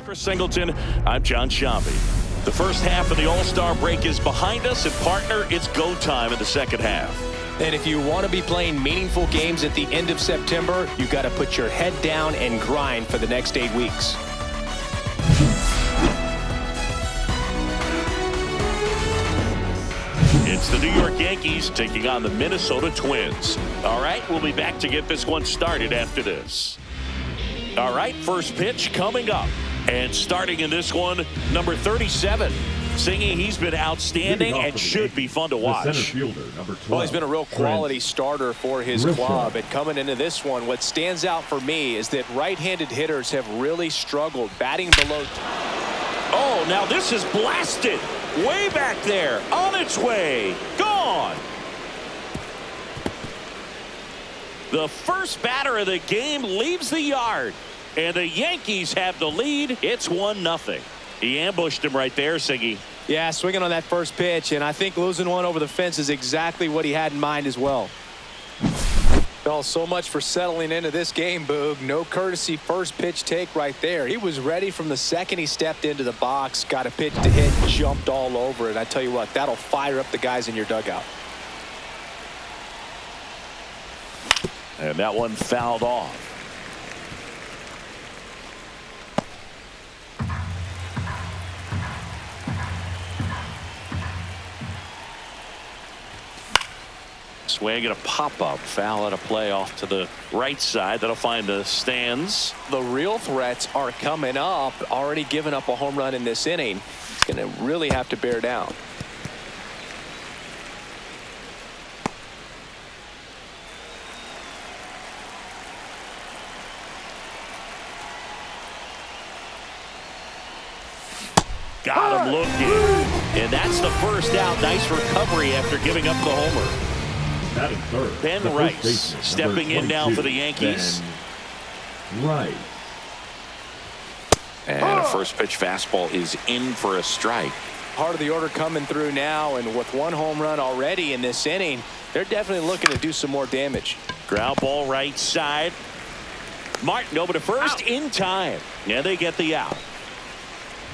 Chris Singleton, I'm John Shambi. The first half of the All-Star break is behind us, and partner, it's go time in the second half. And if you want to be playing meaningful games at the end of September, you got to put your head down and grind for the next 8 weeks. It's the New York Yankees taking on the Minnesota Twins. All right, we'll be back to get this one started after this. All right, first pitch coming up. And starting in this one, number 37. Singing, he's been outstanding and should be fun to watch. Center fielder, number 12, well, he's been a real quality starter for his club. And coming into this one, what stands out for me is that right-handed hitters have really struggled batting below. Oh, now this is blasted. Way back there. On its way. Gone. The first batter of the game leaves the yard. And the Yankees have the lead. It's 1-0. He ambushed him right there, Siggy. Yeah, swinging on that first pitch, and I think losing one over the fence is exactly what he had in mind as well. Well, so much for settling into this game, Boog. No courtesy first pitch take right there. He was ready from the second he stepped into the box, got a pitch to hit, jumped all over it. I tell you what, that'll fire up the guys in your dugout. And that one fouled off. Swing and a pop-up foul at a play off to the right side. That'll find the stands. The real threats are coming up. Already given up a home run in this inning. He's going to really have to bear down. Got him looking. And that's the first out. Nice recovery after giving up the homer. Ben Rice stepping in now for the Yankees. Right. And a first pitch fastball is in for a strike. Part of the order coming through now, and with one home run already in this inning, they're definitely looking to do some more damage. Ground ball right side. Martin over to first in time. Yeah, they get the out.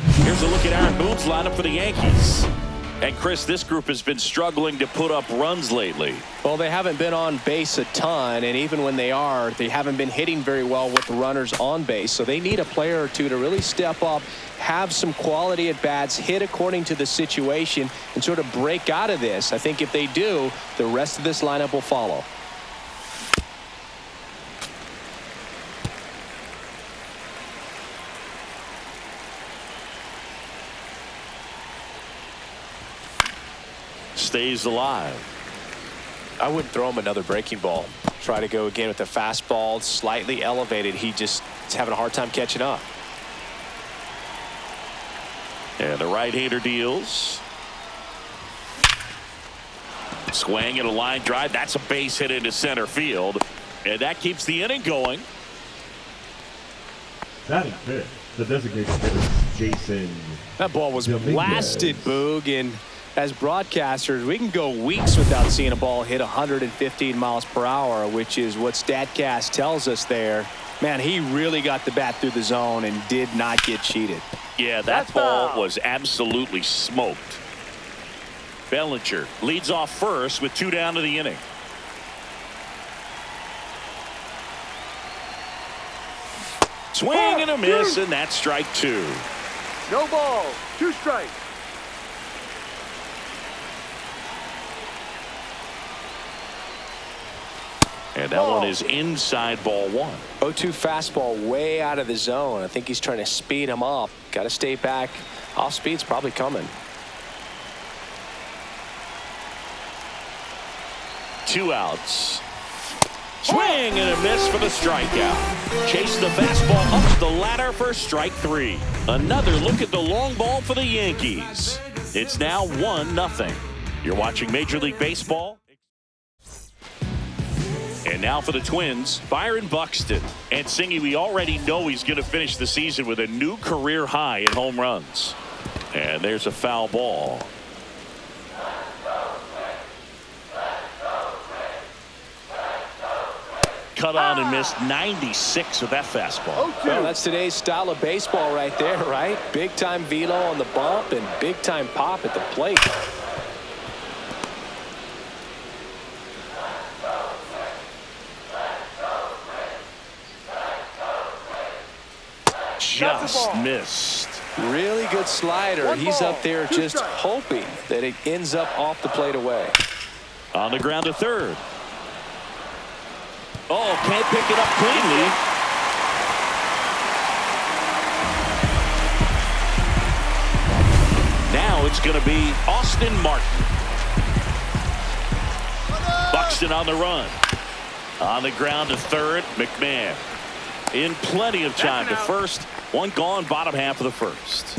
Here's a look at Aaron Boone's lineup for the Yankees. And Chris, this group has been struggling to put up runs lately. Well, they haven't been on base a ton, and even when they are, they haven't been hitting very well with the runners on base. So they need a player or two to really step up, have some quality at bats, hit according to the situation, and sort of break out of this. I think if they do, the rest of this lineup will follow. Stays alive. I wouldn't throw him another breaking ball. Try to go again with the fastball, slightly elevated. He just is having a hard time catching up. And the right-hander deals. Swing and a line drive. That's a base hit into center field. And that keeps the inning going. Batting fifth, the designated hitter, Jason. That ball was Dominguez. blasted, Boog, and as broadcasters, we can go weeks without seeing a ball hit 115 miles per hour, which is what StatCast tells us there. Man, he really got the bat through the zone and did not get cheated. Yeah, that ball was absolutely smoked. Bellinger leads off first with 2 down to the inning. Swing and a miss, and that's strike 2. No ball, 2 strikes. And that one is inside ball 1. 0-2 fastball way out of the zone. I think he's trying to speed him up. Got to stay back. Off speed's probably coming. 2 outs. Swing and a miss for the strikeout. Chase the fastball up the ladder for strike 3. Another look at the long ball for the Yankees. It's now 1-0. You're watching Major League Baseball. And now for the Twins, Byron Buxton. And Singy, we already know he's going to finish the season with a new career high in home runs. And there's a foul ball. cut on and missed 96 with that fastball. 0-2. Well, that's today's style of baseball right there, right? Big time velo on the bump and big time pop at the plate. Just missed. Really good slider. One He's ball, up there two just strikes. hoping that it ends up off the plate away. On the ground to third. Oh, can't pick it up cleanly. Now it's going to be Austin Martin. Buxton on the run. On the ground to third, McMahon. In plenty of time to first. One gone, bottom half of the first.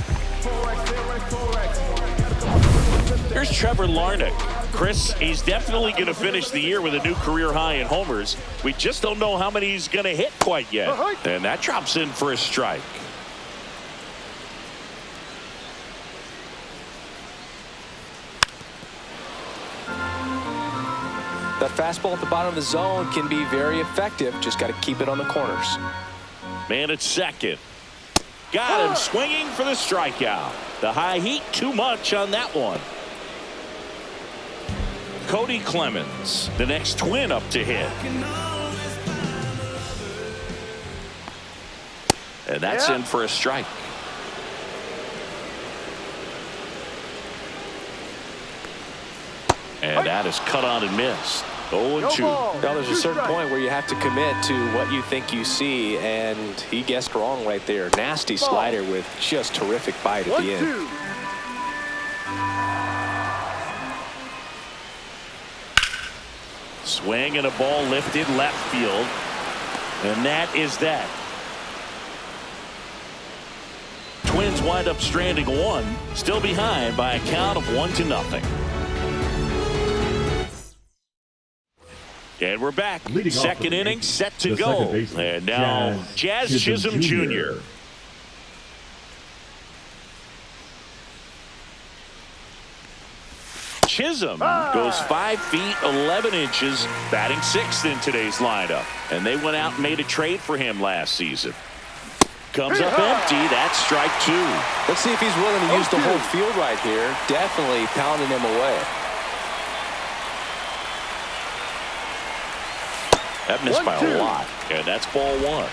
Here's Trevor Larnach. Chris, he's definitely going to finish the year with a new career high in homers. We just don't know how many he's going to hit quite yet. And that drops in for a strike. That fastball at the bottom of the zone can be very effective. Just got to keep it on the corners. Man at second. Got him swinging for the strikeout. The high heat, too much on that one. Cody Clemens, the next Twin up to hit. And that's in for a strike. And that is cut on and missed. 0-2. Now there's a certain point where you have to commit to what you think you see, and he guessed wrong right there. Nasty slider with just terrific bite at the end. 1-2. Swing and a ball lifted left field. And that is that. Twins wind up stranding one, still behind by a count of 1-0. And we're back. Leading off Second the inning Yankees, set to the go. second baseman, And now Jazz Chisholm Jr. Chisholm goes 5 feet 11 inches, batting sixth in today's lineup. And they went out and made a trade for him last season. Comes up empty. That's strike two. Let's see if he's willing to use the whole field right here. Definitely pounding him away. That missed by a lot. And that's ball one.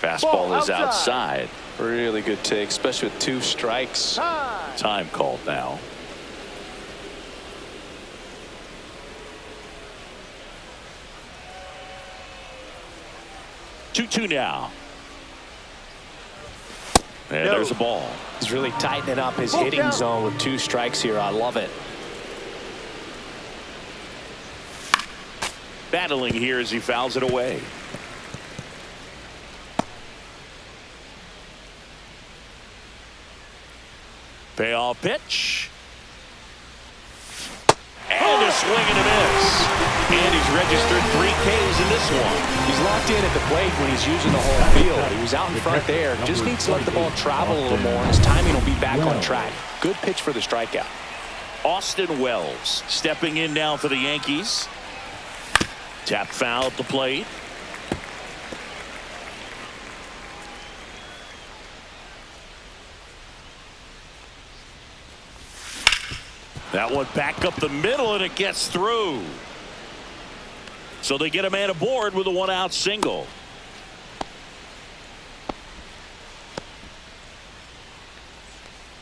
Fastball is outside. Really good take, especially with 2 strikes. Time called now. Two now. And there's a ball. He's really tightening up his hitting zone with 2 strikes here. I love it. Battling here as he fouls it away. Payoff pitch. And a swing and a miss. And he's registered 3 Ks in this one. He's locked in at the plate when he's using the whole field. He was out in front there. Just needs to let the ball travel a little more, and his timing will be back on track. Good pitch for the strikeout. Austin Wells stepping in now for the Yankees. Tap foul at the plate. That one back up the middle, and it gets through. So they get a man aboard with a 1-out single.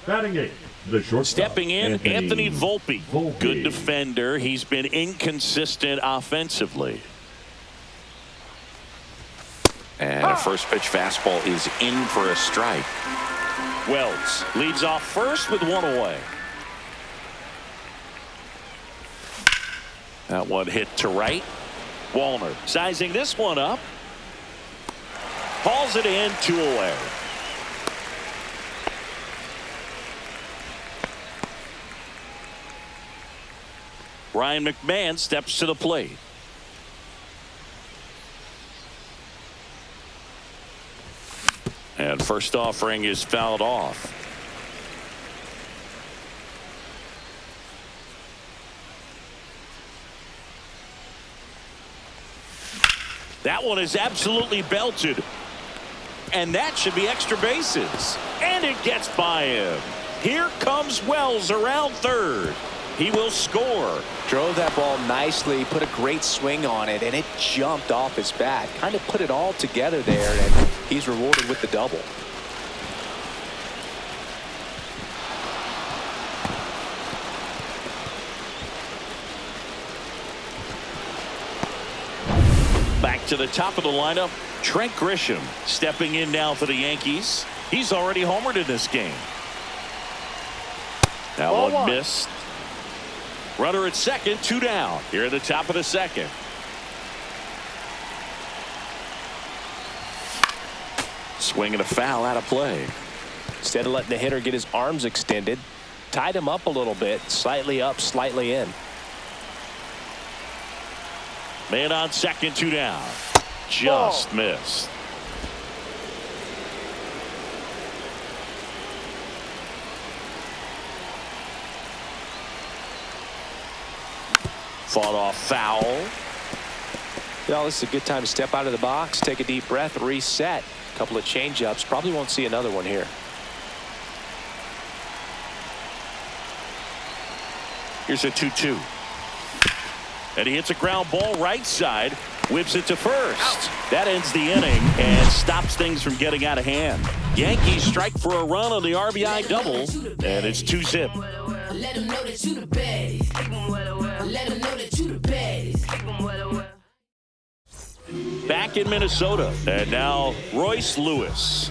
Batting 8, the shortstop. Stepping in, Anthony Volpe. Good defender. He's been inconsistent offensively. And a first pitch fastball is in for a strike. Wells leads off first with 1 away. That one hit to right. Wallner sizing this one up. Hauls it in, 2 away. Ryan McMahon steps to the plate. And first offering is fouled off. That one is absolutely belted. And that should be extra bases. And it gets by him. Here comes Wells around third. He will score. Drove that ball nicely, put a great swing on it, and it jumped off his bat. Kind of put it all together there, and he's rewarded with the double. Back to the top of the lineup, Trent Grisham stepping in now for the Yankees. He's already homered in this game. That one missed. Runner at second, 2 down. Here at the top of the second. Swing and a foul out of play. Instead of letting the hitter get his arms extended, tied him up a little bit, slightly up, slightly in. Man on second, 2 down. Just missed. Fought off foul. Well, this is a good time to step out of the box, take a deep breath, reset. A couple of change-ups. Probably won't see another one here. Here's a 2-2. And he hits a ground ball right side. Whips it to first. That ends the inning and stops things from getting out of hand. Yankees strike for a run on the RBI double. And it's 2-zip. Let them know that you the baddest. Let them know that you the baddest. Back in Minnesota. And now Royce Lewis.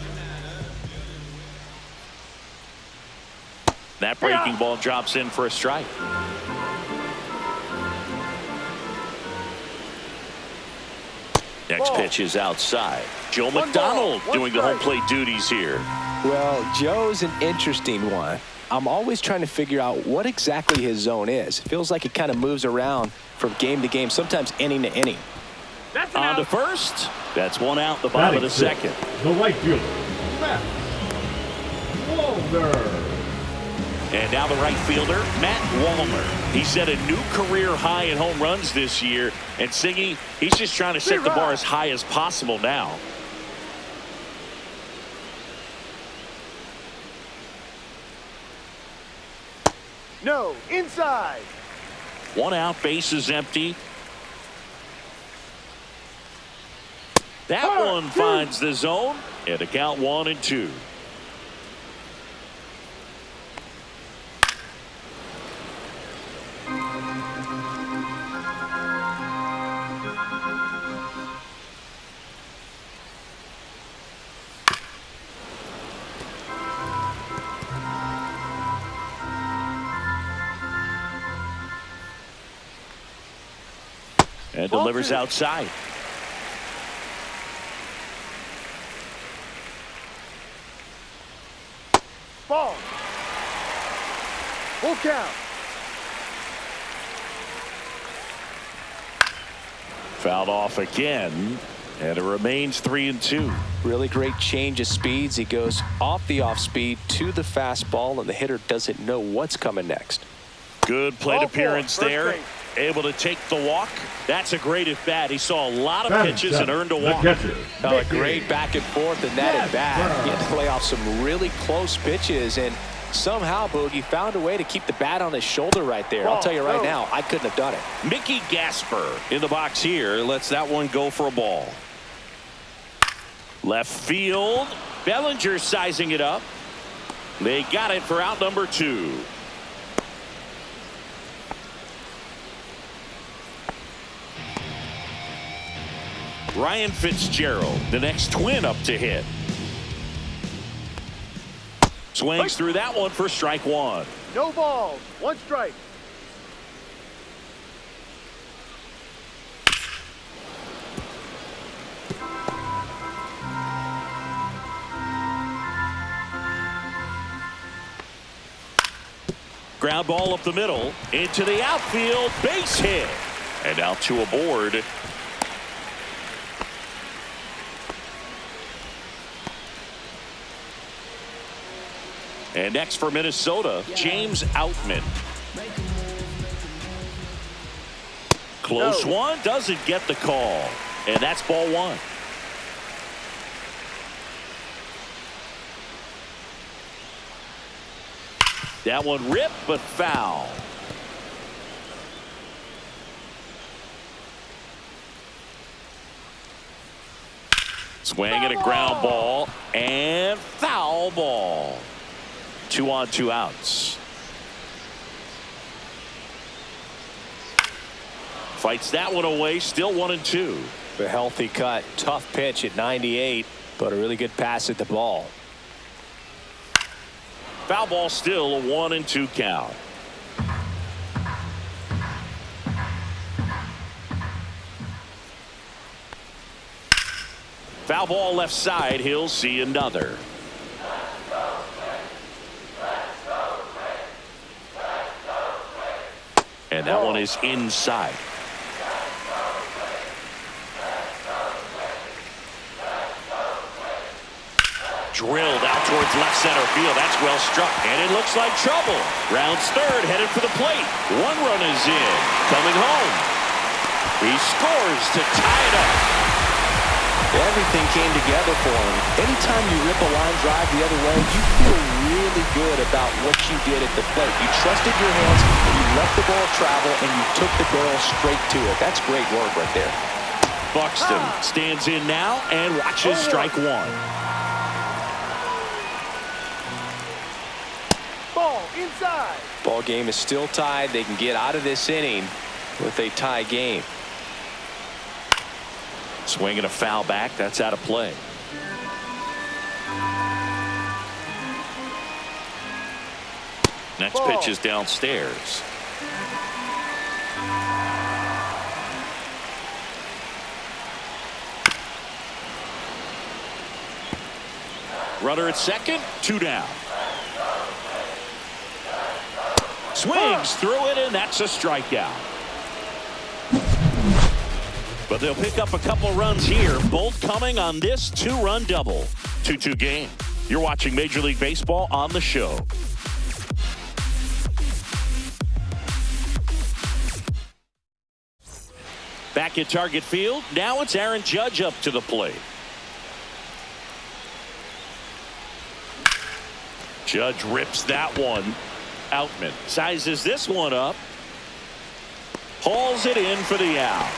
That breaking ball drops in for a strike. Next pitch is outside. Joe McDonald doing the home plate duties here. Well, Joe's an interesting one. I'm always trying to figure out what exactly his zone is. It feels like it kind of moves around from game to game, sometimes inning to inning. On to first. That's one out, the bottom of the second. The right fielder, Matt Wallner. And now the right fielder, Matt Wallner. He set a new career high in home runs this year. And Singy, he's just trying to set the bar as high as possible now. No, inside. One out, base is empty. That one finds the zone. And the count 1-2. And delivers outside. Ball. Full count. Fouled off again. And it remains 3-2. Really great change of speeds. He goes off the off speed to the fastball, and the hitter doesn't know what's coming next. Good plate appearance there. base. Able to take the walk. That's a great at bat. He saw a lot of pitches and earned a walk. A great back and forth in that at bat. He had to play off some really close pitches, and somehow Boogie found a way to keep the bat on his shoulder right there. I'll tell you right now, I couldn't have done it. Mickey Gasper in the box here lets that one go for a ball. Left field. Bellinger sizing it up. They got it for out number 2. Ryan Fitzgerald, the next twin up to hit. Swings through that one for strike 1. No balls. 1 strike. Ground ball up the middle into the outfield, base hit, and out to aboard. And next for Minnesota, James Outman. Close one, doesn't get the call. And that's ball one. That one ripped, but foul. Swing and a ground ball and foul ball. 2 on 2 outs. Fights that one away. Still 1-2. A healthy cut. Tough pitch at 98, but a really good pass at the ball. Foul ball, still a 1-2 count. Foul ball left side. He'll see another. And that one is inside. Drilled out towards left center field. That's well struck. And it looks like trouble. Rounds third, headed for the plate. 1 run is in. Coming home. He scores to tie it up. Everything came together for him. Anytime you rip a line drive the other way, you feel really good about what you did at the plate. You trusted your hands, you let the ball travel, and you took the barrel straight to it. That's great work right there. Buxton stands in now and watches strike one. Ball inside. Ball game is still tied. They can get out of this inning with a tie game. Swing and a foul back. That's out of play. Next pitch is downstairs. Runner at second, 2 down. Swings through it, and that's a strikeout. But they'll pick up a couple runs here, both coming on this 2-run double. 2-2 game. You're watching Major League Baseball on the show. Back at Target Field, now it's Aaron Judge up to the plate. Judge rips that one. Outman sizes this one up. Hauls it in for the out.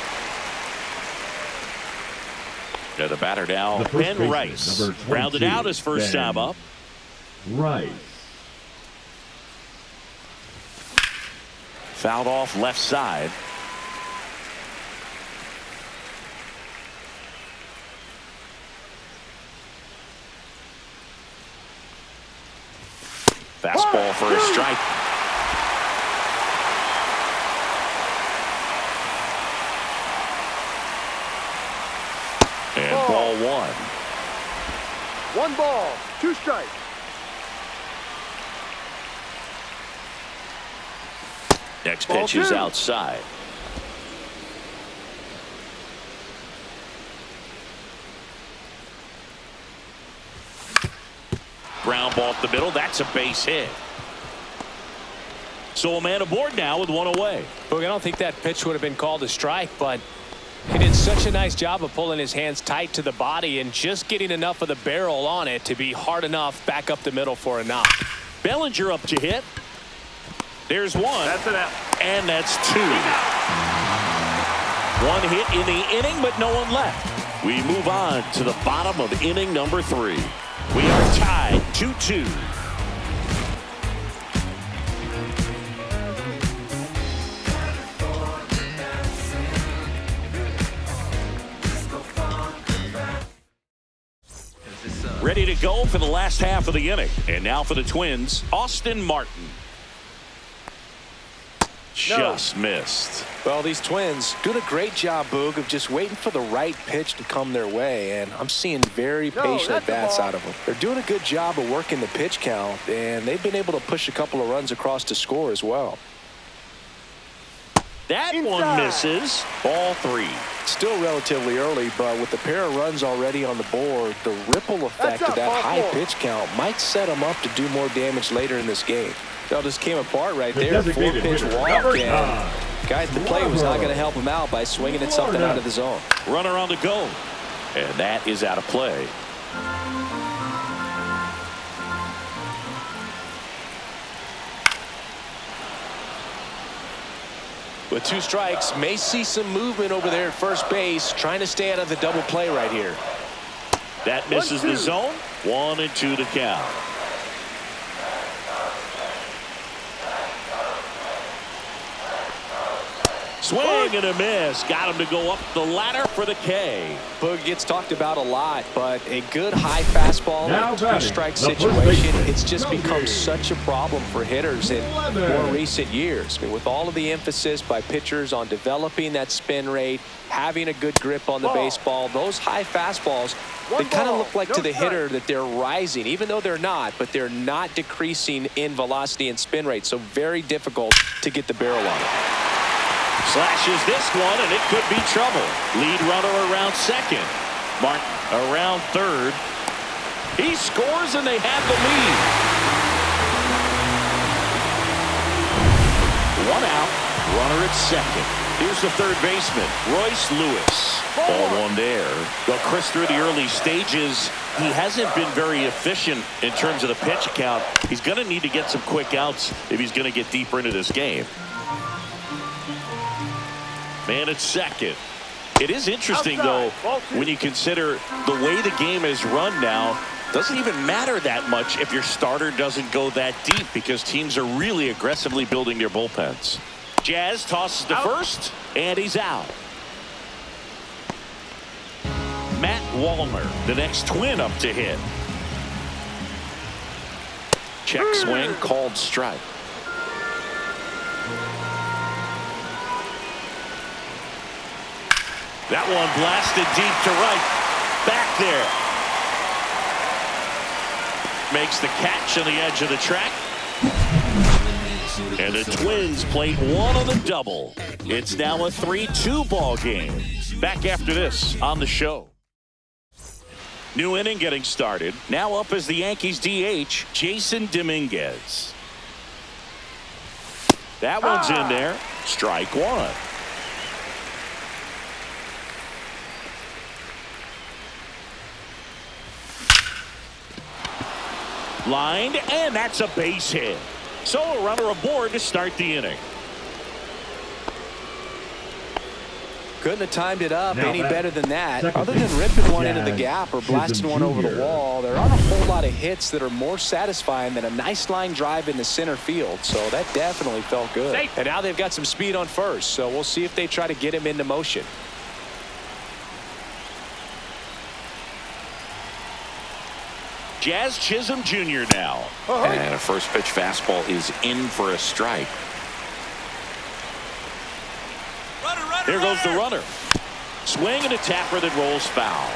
Yeah, the batter now, Ben Rice. Rounded out his first time up. Rice. Fouled off left side. Fastball for a strike. And ball one. 1 ball, 2 strikes. Next pitch is outside. Ground ball up the middle. That's a base hit. So a man aboard now with 1 away. Look, I don't think that pitch would have been called a strike, but he did such a nice job of pulling his hands tight to the body and just getting enough of the barrel on it to be hard enough back up the middle for a knock. Bellinger up to hit. There's 1. That's an out. And that's 2. 1 hit in the inning, but no one left. We move on to the bottom of inning number 3. We are tied 2-2. Ready to go for the last half of the inning. And now for the Twins, Austin Martin. Just missed. Well, these Twins doing a great job, Boog, of just waiting for the right pitch to come their way, and I'm seeing very patient at-bats out of them. They're doing a good job of working the pitch count, and they've been able to push a couple of runs across to score as well. That one misses. Ball 3. Still relatively early, but with the pair of runs already on the board, the ripple effect of that high pitch count might set them up to do more damage later in this game. That just came apart right there. 4-pitch walk, and Guy at the plate was not going to help him out by swinging at something out of the zone. Runner on the go. And that is out of play. With 2 strikes, may see some movement over there at first base, trying to stay out of the double play right here. That misses the zone. 1-2 to count. Swing and a miss. Got him to go up the ladder for the K. Boog gets talked about a lot, but a good high fastball in a 2-strike situation, it's just become such a problem for hitters in more recent years. I mean, with all of the emphasis by pitchers on developing that spin rate, having a good grip on the baseball, those high fastballs, they kind of look like to the hitter that they're rising, even though they're not, but they're not decreasing in velocity and spin rate, so very difficult to get the barrel on it. Slashes this one, and it could be trouble. Lead runner around second. Martin around third. He scores, and they have the lead. 1 out. Runner at second. Here's the third baseman, Royce Lewis. Ball 1 there. Well, Chris, through the early stages, he hasn't been very efficient in terms of the pitch count. He's going to need to get some quick outs if he's going to get deeper into this game. Man at second. It is interesting, though, when you consider the way the game is run now. Doesn't even matter that much if your starter doesn't go that deep, because teams are really aggressively building their bullpens. Jazz tosses to first, and he's out. Matt Wallner, the next Twin, up to hit. Check swing, called strike. That one blasted deep to right. Back there. Makes the catch on the edge of the track. And the Twins played one on the double. It's now a 3-2 ball game. Back after this on the show. New inning getting started. Now up as the Yankees DH, Jason Dominguez. That one's in there. Strike 1. Lined, and that's a base hit. So a runner aboard to start the inning. Couldn't have timed it up any better than that. Other than ripping one into the gap or blasting one over the wall, there aren't a whole lot of hits that are more satisfying than a nice line drive into center field. So that definitely felt good. And now they've got some speed on first, so we'll see if they try to get him into motion. Jazz Chisholm Jr. now. And a first pitch fastball is in for a strike. Here goes the runner. Swing and a tapper that rolls foul.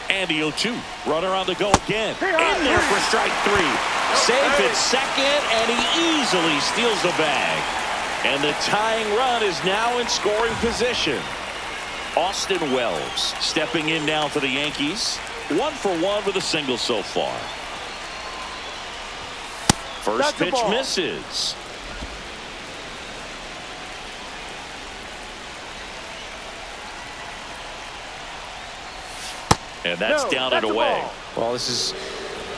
And the 0-2. Runner on the go again. In there for strike 3. Safe at second, and he easily steals the bag. And the tying run is now in scoring position. Austin Wells stepping in now for the Yankees. 1 for 1 with a single so far. First pitch misses. And that's down and away. Well, this is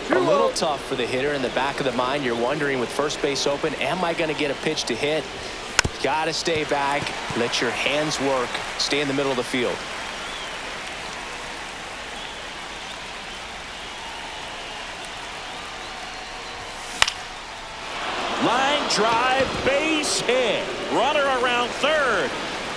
a little tough for the hitter. In the back of the mind, you're wondering, with first base open, am I going to get a pitch to hit? Got to stay back, let your hands work, stay in the middle of the field. Line drive, base hit. Runner around third.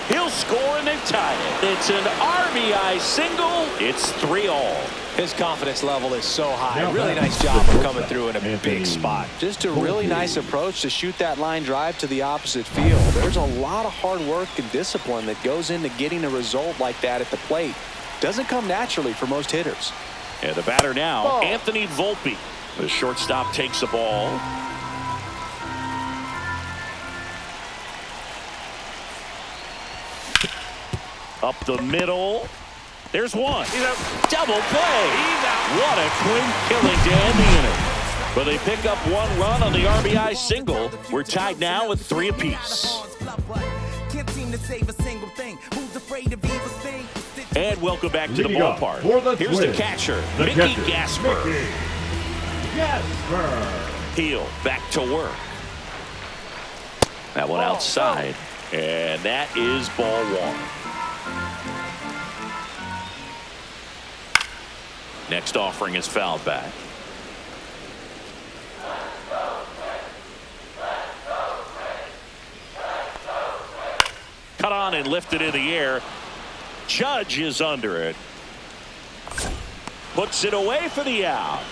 He'll score, and they've tied it. It's an RBI single. It's 3-all. His confidence level is so high. Really nice job of coming through in a big spot. Just a really nice approach to shoot that line drive to the opposite field. There's a lot of hard work and discipline that goes into getting a result like that at the plate. Doesn't come naturally for most hitters. And the batter now, Anthony Volpe. The shortstop takes the ball. Up the middle. There's one. Double play. What a clean killing to end the inning. But they pick up one run on the RBI single. We're tied now with 3 apiece. And welcome back to the ballpark. Here's the catcher, Mickey Gasper. Peel back to work. That one outside. And that is ball 1. Next offering is fouled back. Cut on and lifted in the air. Judge is under it. Puts it away for the out.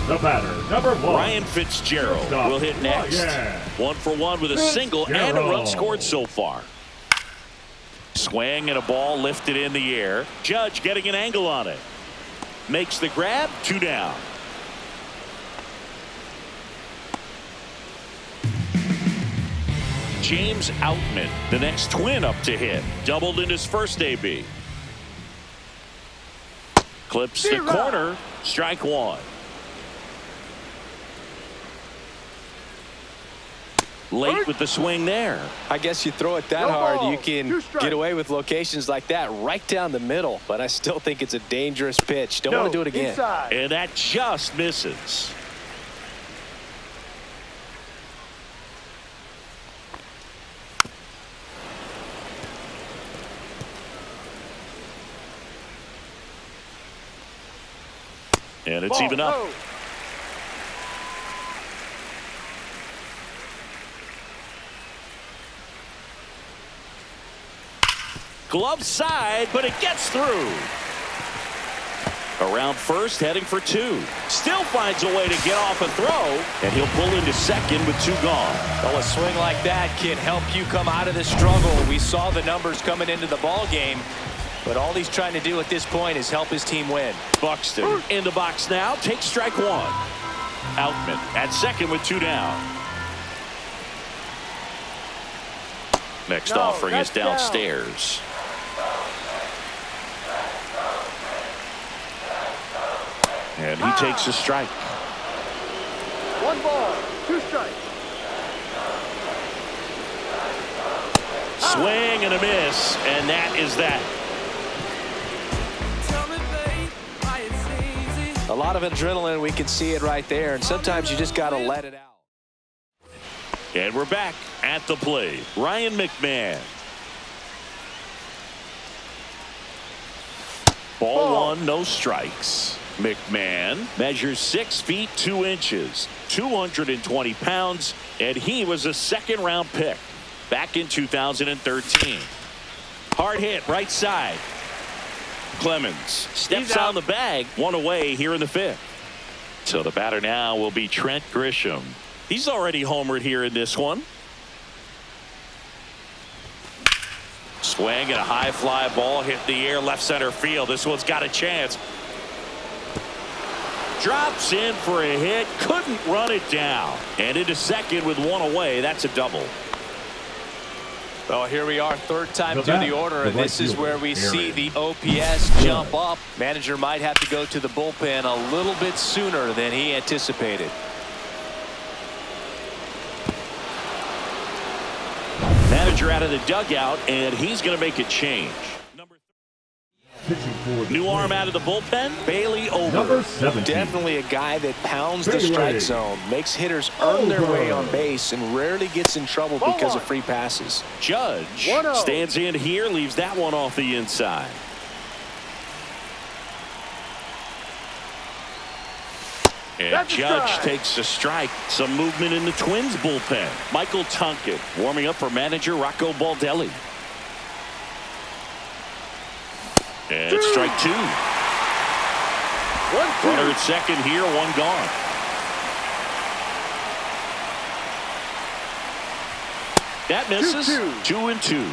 The batter, number 1. Ryan Fitzgerald will hit next. 1 for 1 with a single and a run scored so far. Swing and a ball lifted in the air. Judge getting an angle on it. Makes the grab. 2 down. James Outman, the next Twin up to hit. Doubled in his first AB. Clips the corner. Strike 1. Late with the swing there. I guess you throw it that hard, you can get away with locations like that right down the middle. But I still think it's a dangerous pitch. Don't want to do it again. Inside. And that just misses. And it's even up. Glove side, but it gets through. Around first, heading for 2. Still finds a way to get off a throw, and he'll pull into second with 2 gone. Well, a swing like that can help you come out of the struggle. We saw the numbers coming into the ball game, but all he's trying to do at this point is help his team win. Buxton in the box now, takes strike 1. Outman at second with 2 down. Next offering is downstairs. And he takes a strike. 1 ball, 2 strikes. Swing and a miss, and that is that. A lot of adrenaline, we can see it right there, and sometimes you just got to let it out. And we're back at the plate. Ryan McMahon. Ball 1, no strikes. McMahon measures 6 feet 2 inches, 220 pounds, and he was a 2nd-round pick back in 2013. Hard hit right side. Clemens steps on the bag, 1 away here in the 5th. So the batter now will be Trent Grisham. He's already homered here in this one. Swing and a high fly ball hit the air left center field. This one's got a chance. Drops in for a hit. Couldn't run it down. And into second with 1 away. That's a double. Well, here we are, 3rd time through the order, and this is where we see the OPS jump up. Manager might have to go to the bullpen a little bit sooner than he anticipated. Manager out of the dugout, and he's going to make a change. New arm out of the bullpen, Bailey Over. Number 17. Definitely a guy that pounds the strike zone, makes hitters earn their way on base, and rarely gets in trouble because of free passes. Judge stands in here, leaves that one off the inside. And Judge takes a strike. Some movement in the Twins bullpen. Michael Tonkin warming up for manager Rocco Baldelli. And strike 2. Runner at second here, 1 gone. That misses. 2-2.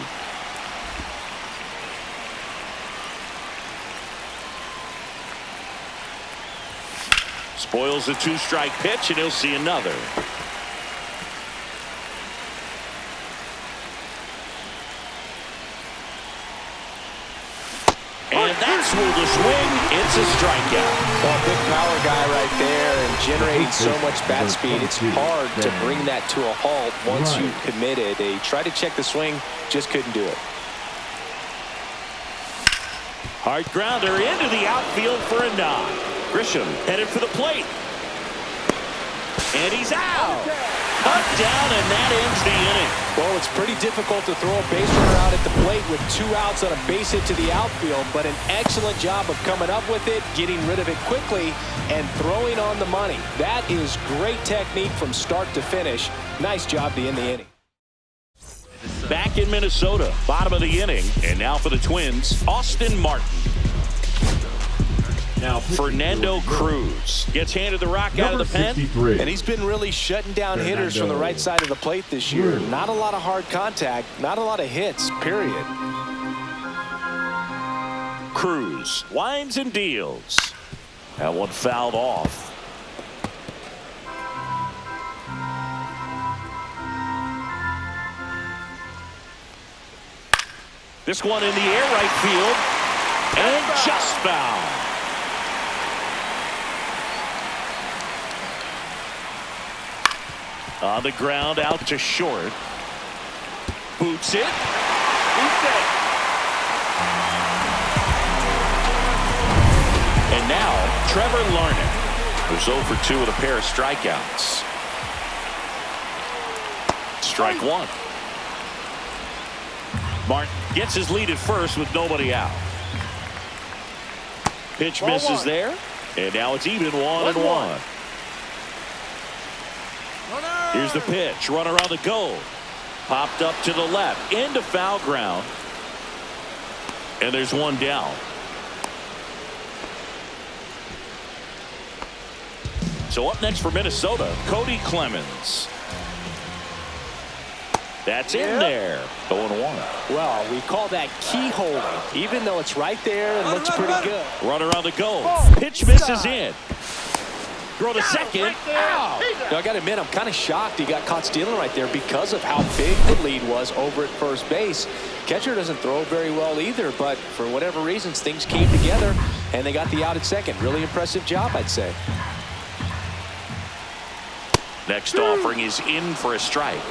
Spoils the 2-strike pitch, and he'll see another. And that's ruled a swing. It's a strikeout. Well, a big power guy right there and generating so much bat speed. It's hard to bring that to a halt once you've committed. They tried to check the swing, just couldn't do it. Hard grounder into the outfield for a knock. Grisham headed for the plate. And he's out. Cut down, and that ends the inning. Well, it's pretty difficult to throw a base runner out at the plate with 2 outs on a base hit to the outfield, but an excellent job of coming up with it, getting rid of it quickly, and throwing on the money. That is great technique from start to finish. Nice job to end the inning. Back in Minnesota, bottom of the inning, and now for the Twins, Austin Martin. Now Fernando Cruz gets handed the rock out of the pen. And he's been really shutting down hitters from the right side of the plate this year. Not a lot of hard contact, not a lot of hits, period. Cruz winds and deals. That one fouled off. This one in the air, right field, and just foul. On the ground, out to short. Boots it. And now, Trevor Larnach, who's 0 for 2 with a pair of strikeouts. Strike one. Martin gets his lead at first with nobody out. Pitch misses there. And now it's even 1-1. Here's the pitch. Runner on the go. Popped up to the left. Into foul ground. And there's one down. So up next for Minnesota, Cody Clemens. That's in there. 0-1. Well, we call that key holding, even though it's right there and looks pretty good. Runner on the go. Pitch misses in. Throw to second. Ow. Now, I got to admit, I'm kind of shocked he got caught stealing right there because of how big the lead was over at first base. Catcher doesn't throw very well either, but for whatever reasons, things came together, and they got the out at second. Really impressive job, I'd say. Next offering is in for a strike.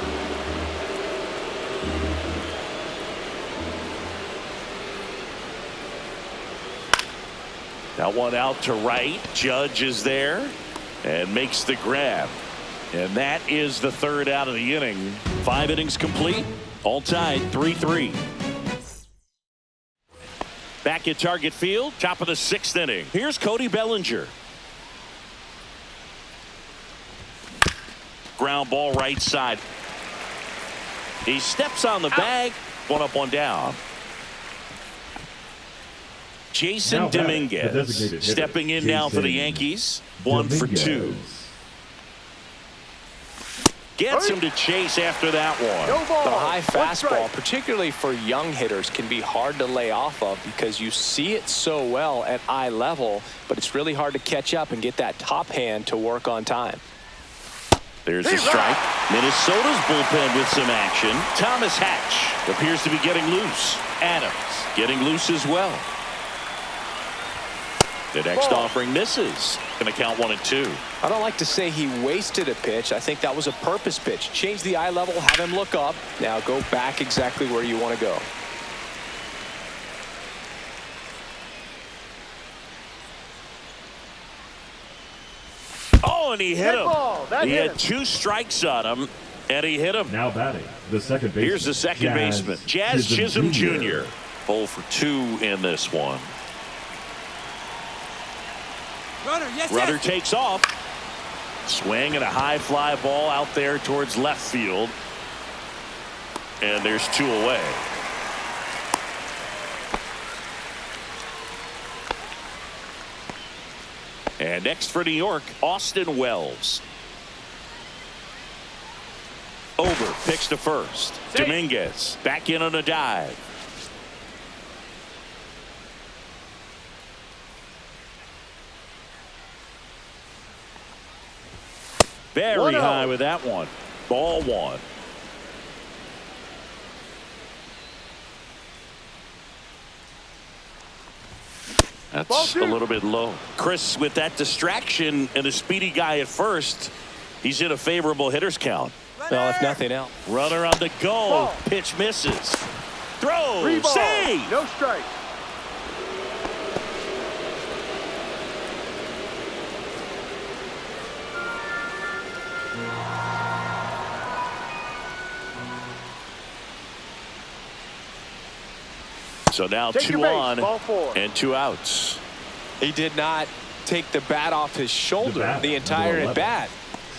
That one out to right. Judge is there and makes the grab. And that is the third out of the inning. 5 innings complete. All tied 3-3. Back at Target Field. Top of the 6th inning. Here's Cody Bellinger. Ground ball right side. He steps on the bag. One up, one down. Jason Dominguez stepping in now for the Yankees. 1 for 2. Gets him to chase after that one. The high fastball, particularly for young hitters, can be hard to lay off of because you see it so well at eye level, but it's really hard to catch up and get that top hand to work on time. There's a strike. Minnesota's bullpen with some action. Thomas Hatch appears to be getting loose. Adams getting loose as well. The next offering misses. Going to count 1-2. I don't like to say he wasted a pitch. I think that was a purpose pitch. Change the eye level, have him look up. Now go back exactly where you want to go. Oh, and he hit him. He had 2 strikes on him, and he hit him. Now batting, the second baseman. Here's the second baseman, Jazz Chisholm Jr. 0 for 2 in this one. Runner takes off. Swing and a high fly ball out there towards left field. And there's 2 away. And next for New York, Austin Wells. Over, picks to first. Dominguez back in on a dive. Very high with that one. Ball 1. That's a little bit low. Chris, with that distraction and a speedy guy at first, he's in a favorable hitter's count. Well, if nothing else. Runner on the go. Ball. Pitch misses. Throw. 3 balls, Save. no strike. So now Take your 2 base, on ball 4. and 2 outs. He did not take the bat off his shoulder bat, the entire number at bat.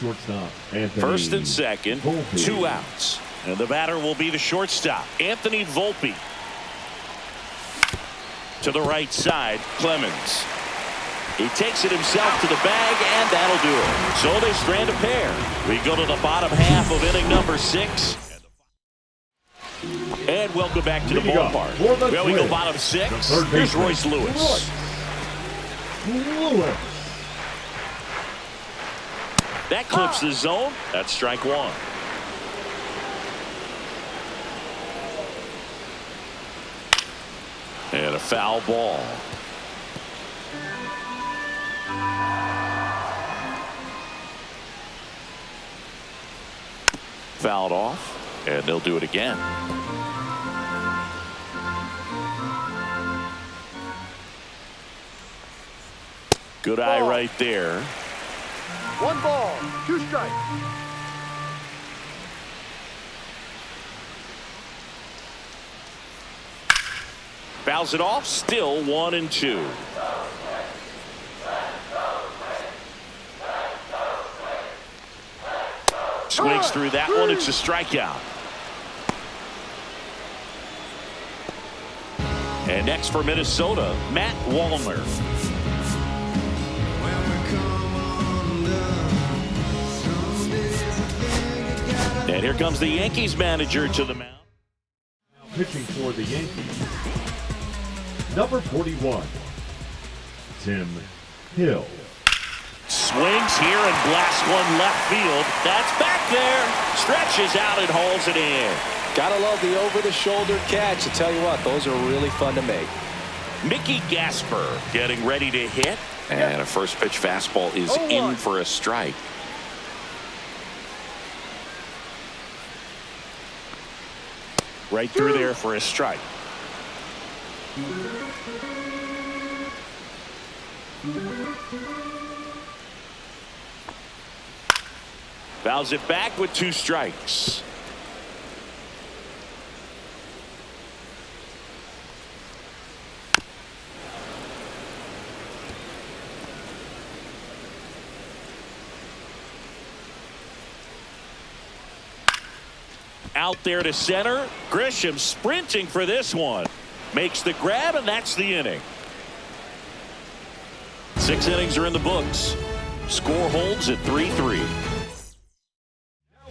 Shortstop, Anthony First and second, Volpe. 2 outs. And the batter will be the shortstop, Anthony Volpe. To the right side, Clemens. He takes it himself to the bag, and that'll do it. So they strand a pair. We go to the bottom half of inning number 6. And welcome back to the Leading up ballpark. for the Well, we go Twins, bottom the 6. third Here's baseman, Royce Lewis. Lewis. That clips the zone. That's strike 1. And a foul ball. Fouled off, and they'll do it again. Good eye right there. 1 ball, 2 strikes. Fouls it off, still 1 and 2. Swings through that one. It's a strikeout. And next for Minnesota, Matt Wallner. And here comes the Yankees manager to the mound. Pitching for the Yankees, number 41, Tim Hill. Swings here and blasts one left field. That's back there. Stretches out and hauls it in. Gotta love the over-the-shoulder catch. I tell you what, those are really fun to make. Mickey Gasper getting ready to hit. And a first pitch fastball is in for a strike. Right through there for a strike. Fouls it back with 2 strikes. Out there to center. Grisham sprinting for this one. Makes the grab, and that's the inning. 6 innings are in the books. Score holds at 3-3.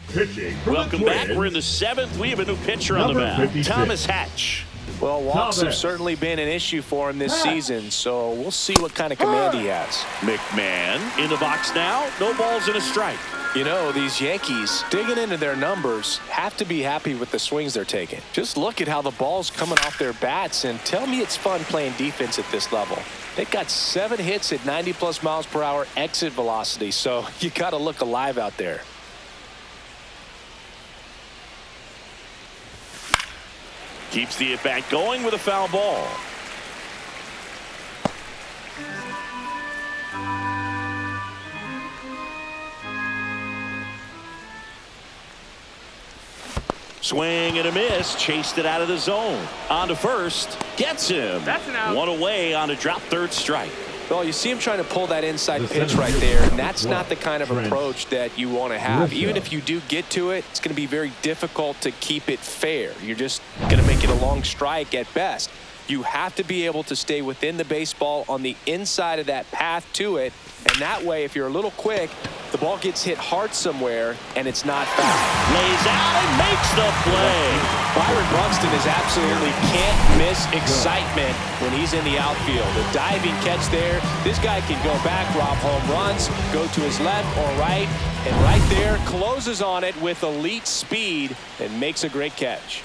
Pitching for Welcome the back. Twins, We're in the 7th. We have a new pitcher on the Number mound. 56. Thomas Hatch. Well, walks have Thomas. certainly been an issue for him this season, so we'll see what kind of command he has. McMahon in the box now. No balls and a strike. You know, these Yankees, digging into their numbers, have to be happy with the swings they're taking. Just look at how the ball's coming off their bats, and tell me it's fun playing defense at this level. They've got 7 hits at 90+ miles per hour exit velocity, so you got to look alive out there. Keeps the at-bat going with a foul ball. Swing and a miss. Chased it out of the zone. On to first. Gets him. That's an out. 1 away on a drop third strike. Well, you see him trying to pull that inside The pitch center right fielder, there, and number that's 12, not the kind of Trent approach that you want to have. Grisham. Even if you do get to it, it's going to be very difficult to keep it fair. You're just going to make it a long strike at best. You have to be able to stay within the baseball on the inside of that path to it, and that way, if you're a little quick, the ball gets hit hard somewhere, and it's not foul. Lays out and makes the play. Byron Buxton is absolutely can't miss excitement when he's in the outfield. A diving catch there. This guy can go back, rob home runs, go to his left or right, and right there closes on it with elite speed and makes a great catch.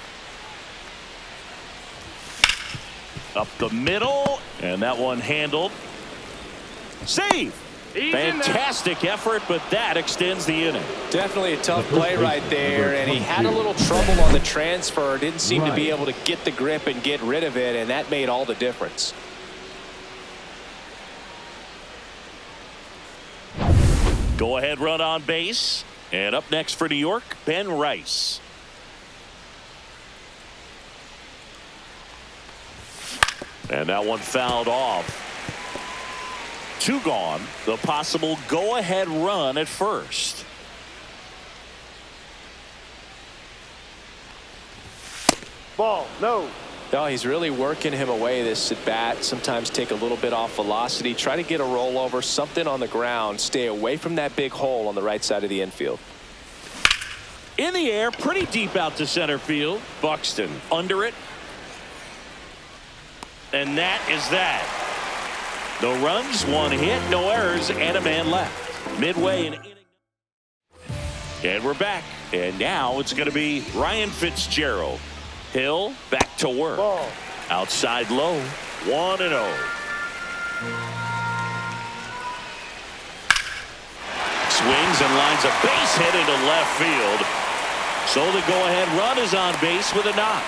Up the middle, and that one handled. Save. Fantastic effort, but that extends the inning. Definitely a tough play right there, and he had a little trouble on the transfer. Didn't seem to be able to get the grip and get rid of it, and that made all the difference. Go ahead run on base. And up next for New York, Ben Rice. And that one fouled off. 2 gone. The possible go-ahead run at first. Ball, no. No, he's really working him away this at bat. Sometimes take a little bit off velocity. Try to get a rollover, something on the ground. Stay away from that big hole on the right side of the infield. In the air, pretty deep out to center field. Buxton under it. And that is that. No runs, 1 hit, no errors, and a man left. Midway in inning. And we're back. And now it's going to be Ryan Fitzgerald. Hill back to work. Ball. Outside low. 1-0. Swings and lines a base hit into left field. So the go-ahead run is on base with a knock.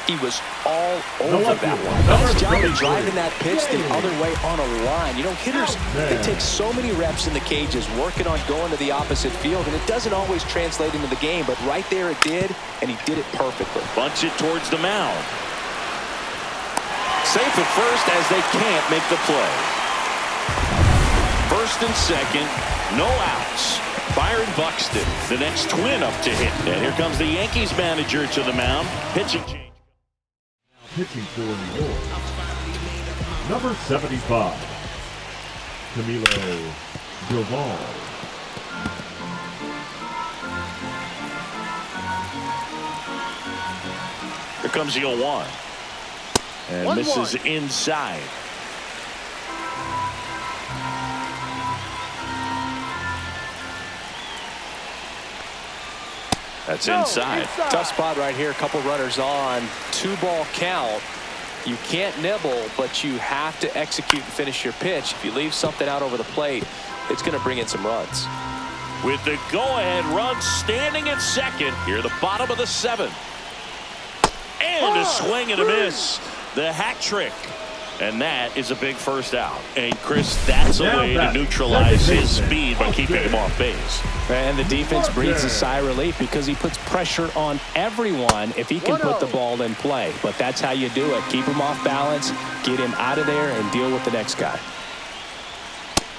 He was all over that one. Nice job of driving that pitch the other way on a line. You know, hitters, they take so many reps in the cages working on going to the opposite field, and it doesn't always translate into the game, but right there it did, and he did it perfectly. Bunch it towards the mound. Safe at first as they can't make the play. First and second, no outs. Byron Buxton, the next Twin up to hit. And here comes the Yankees manager to the mound. Pitching change. Pitching for New York, number 75, Camilo Doval. Here comes the 0-1. And misses inside. That's inside. Tough spot right here. A couple runners on. 2-ball count. You can't nibble, but you have to execute and finish your pitch. If you leave something out over the plate, it's going to bring in some runs. With the go-ahead run standing at second, here the bottom of the 7th. And a swing and a miss. The hat trick. And that is a big first out. And Chris, that's a way to neutralize his speed by keeping him off base. And the defense breathes a sigh of relief because he puts pressure on everyone if he can put the ball in play. But that's how you do it. Keep him off balance, get him out of there, and deal with the next guy.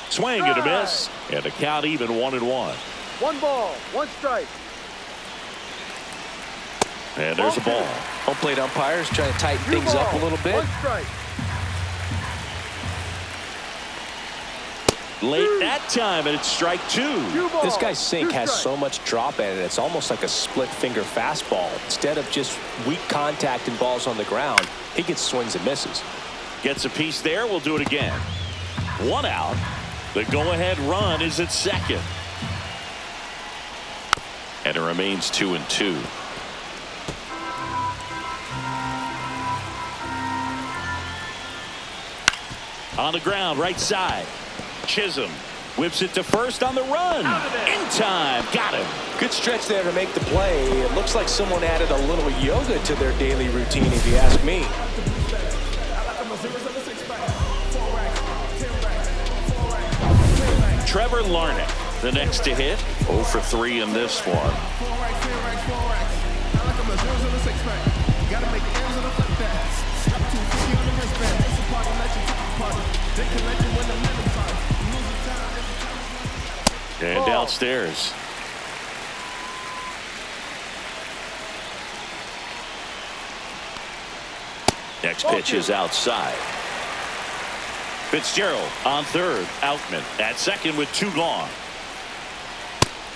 Swing and a miss. And the count even 1-1. 1 ball, 1 strike. And there's a ball. Home plate umpires trying to tighten things up a little bit. 1 strike. Late that time, and it's strike 2. This guy's sink has so much drop in it. It's almost like a split finger fastball. Instead of just weak contact and balls on the ground, he gets swings and misses. Gets a piece there. We'll do it again. 1 out. The go-ahead run is at second. And it remains 2-2. On the ground, right side. Chisholm whips it to first on the run. In time. Got him. Good stretch there to make the play. It looks like someone added a little yoga to their daily routine, if you ask me. Trevor Larnach, the next to hit. 0 for 3 in this one. And downstairs. Next pitch is outside. Fitzgerald on third. Outman at second with 2 gone.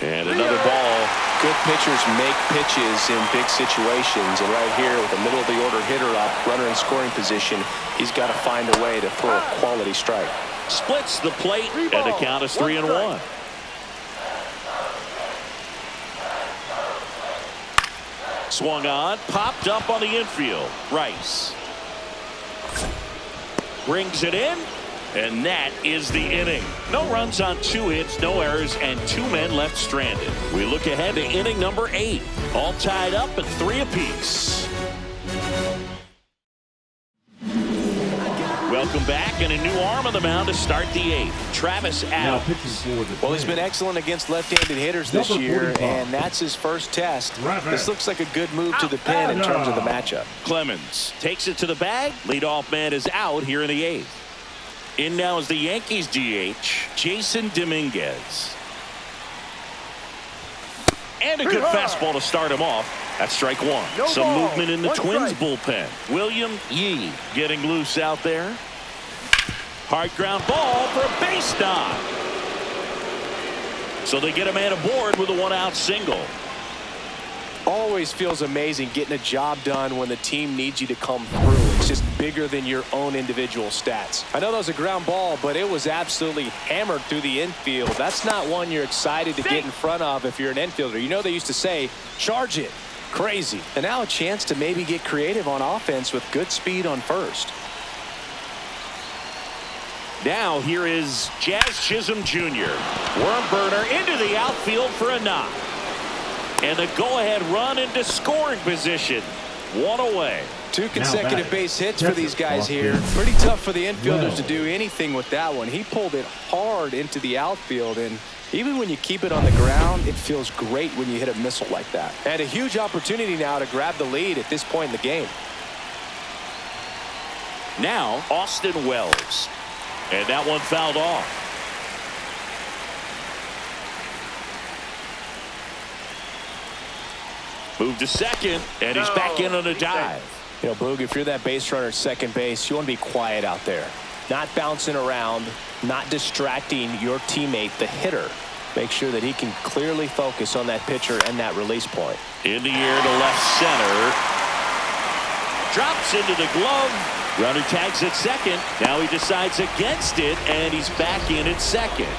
And another ball. Good pitchers make pitches in big situations. And right here with the middle of the order hitter up, runner in scoring position, he's got to find a way to throw a quality strike. Splits the plate, and the count is 3-1. Swung on, popped up on the infield. Rice Brings it in, and that is the inning. No runs on 2 hits, no errors, and 2 men left stranded. We look ahead to inning number 8. All tied up at 3 apiece. Welcome back, and a new arm on the mound to start the 8th. Travis Now Adams. pitching for the Well, he's been excellent against left-handed hitters this Number year, 45. and that's his first test. Travis. This looks like a good move to the pin in terms of the matchup. Clemens takes it to the bag. Leadoff man is out here in the 8th. In now is the Yankees DH, Jason Dominguez. And a good fastball to start him off. That's strike 1. No Some ball. movement in the 1 Twins strike. bullpen. William Yee getting loose out there. Hard ground ball for a base knock. So they get a man aboard with a 1-out single. Always feels amazing getting a job done when the team needs you to come through. It's just bigger than your own individual stats. I know that was a ground ball, but it was absolutely hammered through the infield. That's not one you're excited to get in front of if you're an infielder. You know they used to say, charge it. Crazy. And now a chance to maybe get creative on offense with good speed on first. Now here is Jazz Chisholm Jr. Worm burner into the outfield for a knock. And the go-ahead run into scoring position. 1 away. 2 consecutive back. base hits for these guys Catcher, here. Austin. Pretty tough for the infielders to Well. do anything with that one. He pulled it hard into the outfield, and even when you keep it on the ground, it feels great when you hit a missile like that. And a huge opportunity now to grab the lead at this point in the game. Now Austin Wells. And that one fouled off. Move to second, and he's back in on a dive. You know, Boog, if you're that base runner at second base, you want to be quiet out there. Not bouncing around, not distracting your teammate, the hitter. Make sure that he can clearly focus on that pitcher and that release point. In the air to left center. Drops into the glove. Runner tags at second. Now he decides against it, and he's back in at second.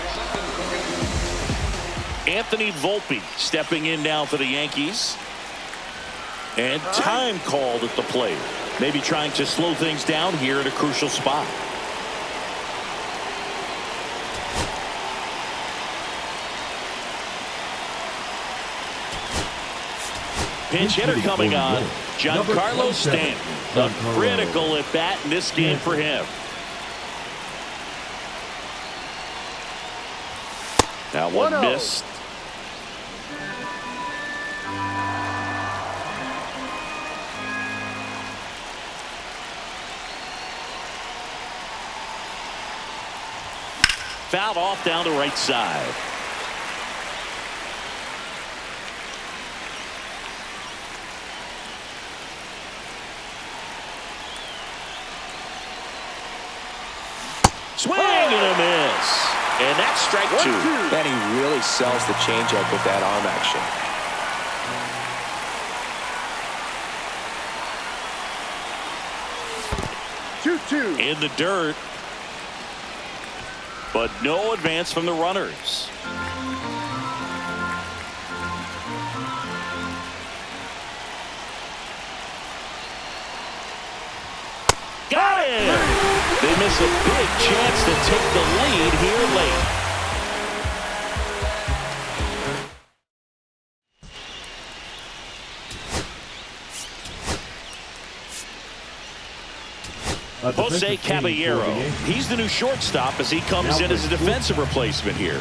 Anthony Volpe stepping in now for the Yankees. And time called at the plate. Maybe trying to slow things down here at a crucial spot. Pinch hitter coming on. Giancarlo Stanton. A critical at bat in this game for him. That one 1-0. missed. Fouled off down the right side. Swing and a miss. And that's strike 2. 1-2. And he really sells the changeup with that arm action. Two. In the dirt. But no advance from the runners. Got it! They miss a big chance to take the lead here late. Jose Caballero. He's the new shortstop as he comes in as a defensive replacement here.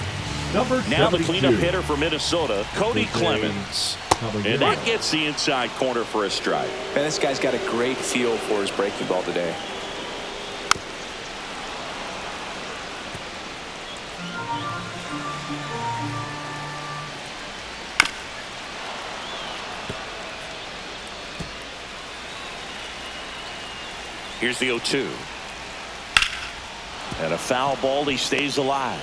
Now the cleanup hitter for Minnesota, Cody Clemens. And that gets the inside corner for a strike. And this guy's got a great feel for his breaking ball today. Here's the 0-2. And a foul ball. He stays alive.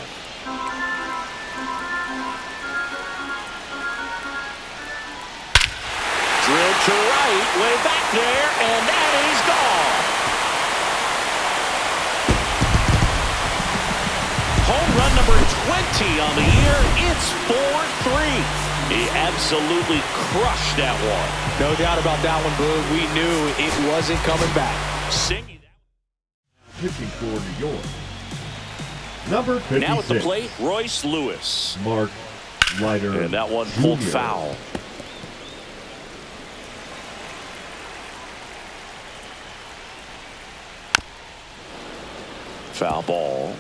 Drilled to right, way back there, and that is gone. Home run number 20 on the year. It's 4-3. He absolutely crushed that one. No doubt about that one, Boog. We knew it wasn't coming back. Singing. pitching for New York. Number 56. Now at the plate, Royce Lewis. Mark Leiter. And that one pulled Jr. foul. Foul ball.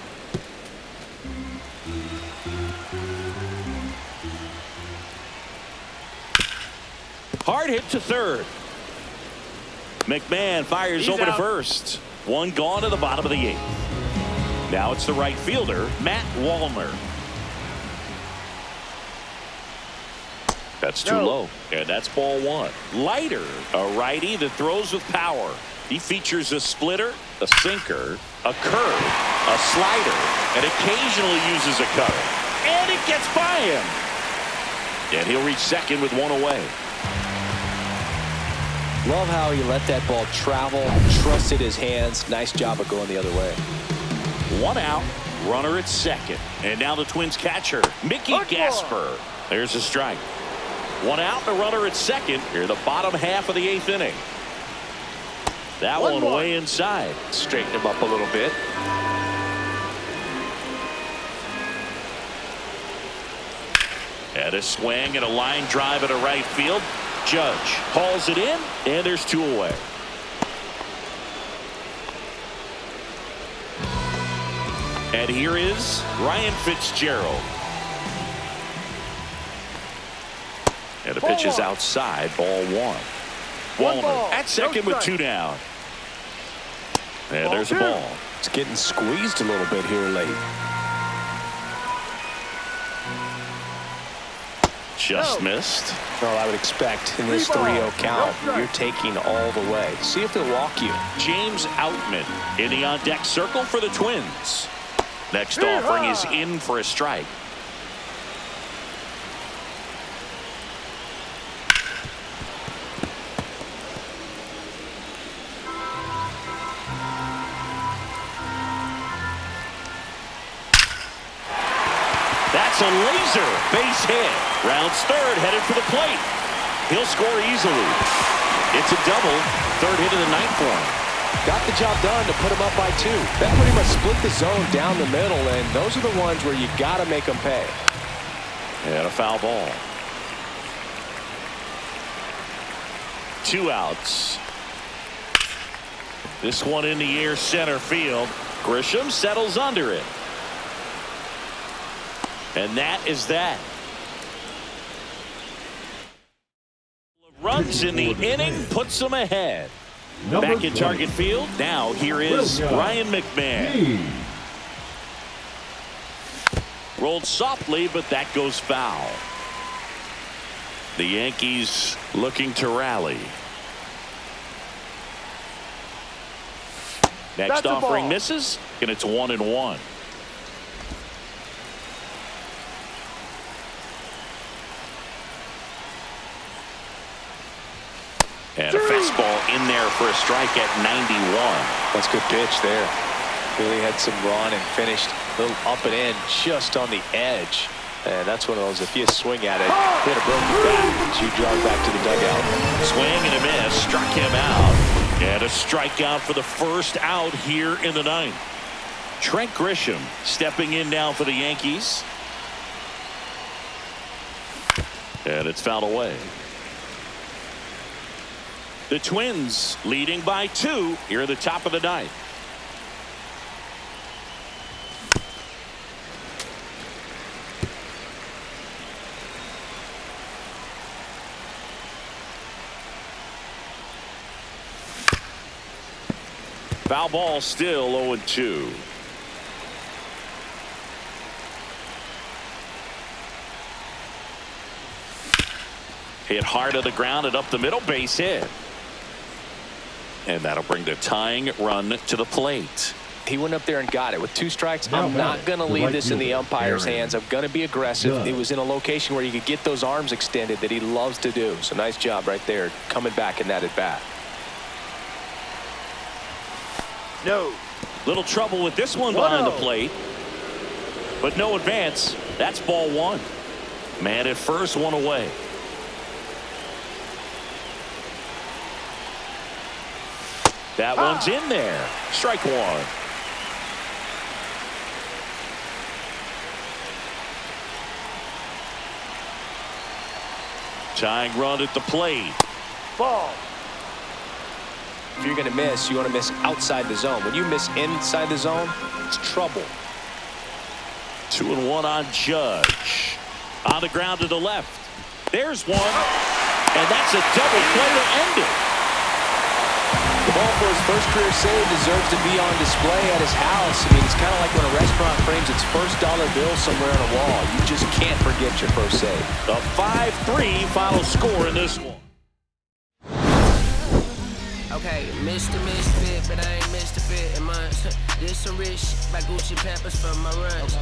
Hard hit to third. McMahon fires over to first. One gone to the bottom of the eighth. Now it's the right fielder, Matt Wallner. That's too low, and that's ball one. Leiter, a righty that throws with power. He features a splitter, a sinker, a curve, a slider, and occasionally uses a cutter. And it gets by him. And he'll reach second with one away. Love how he let that ball travel, trusted his hands. Nice job of going the other way. One out, runner at second. And now the Twins catcher, Mickey Gasper. There's a strike. One out, the runner at second. Here, the bottom half of the eighth inning. That one way inside. Straighten him up a little bit. And a swing and a line drive at a right field. Judge hauls it in, and there's two away. And here is Ryan Fitzgerald. And the pitch is outside, ball one. Wallner at second with two down. And there's a ball. It's getting squeezed a little bit here late. Just missed. Well, I would expect in this 3-0 count, you're taking all the way. See if they'll walk you. James Outman in the on-deck circle for the Twins. Next offering is in for a strike. That's a laser base hit. Rounds third, headed for the plate. He'll score easily. It's a double. Third hit of the night for him. Got the job done to put him up by 2. That pretty much split the zone down the middle, and those are the ones where you got to make them pay. And a foul ball. 2 outs. This one in the air, center field. Grisham settles under it. And that is that. Runs in the inning, puts them ahead. Back in target field. Now here is Ryan McMahon. Rolled softly, but that goes foul. The Yankees looking to rally. Next offering misses, and it's 1-1. And a fastball in there for a strike at 91. That's a good pitch there. Really had some run and finished a little up and in just on the edge. And that's one of those, if you swing at it, hit a broken bat as you jog back to the dugout. Swing and a miss, struck him out. And a strikeout for the first out here in the ninth. Trent Grisham stepping in now for the Yankees. And it's fouled away. The Twins leading by 2 here at the top of the ninth. Foul ball, still 0-2. Hit hard to the ground and up the middle, base hit. And that'll bring the tying run to the plate. He went up there and got it with 2 strikes. I'm not going to leave this in the umpire's hands. I'm going to be aggressive. It was in a location where you could get those arms extended that he loves to do. So nice job right there coming back in that at bat. No. Little trouble with this one behind the plate. But no advance. That's ball 1. Man at first, 1 away. That one's in there. Strike 1. Tying run at the plate. Ball. If you're going to miss, you want to miss outside the zone. When you miss inside the zone, it's trouble. 2-1 on Judge. On the ground to the left. There's one. And that's a double play to end it. The ball for his first career save deserves to be on display at his house. I mean, it's kind of like when a restaurant frames its first dollar bill somewhere on a wall. You just can't forget your first save. The 5-3 final score in this one. Okay, Mr. Misfit, but I ain't Mr. Fit in months. This some rich shit by Gucci Pampers for my runs.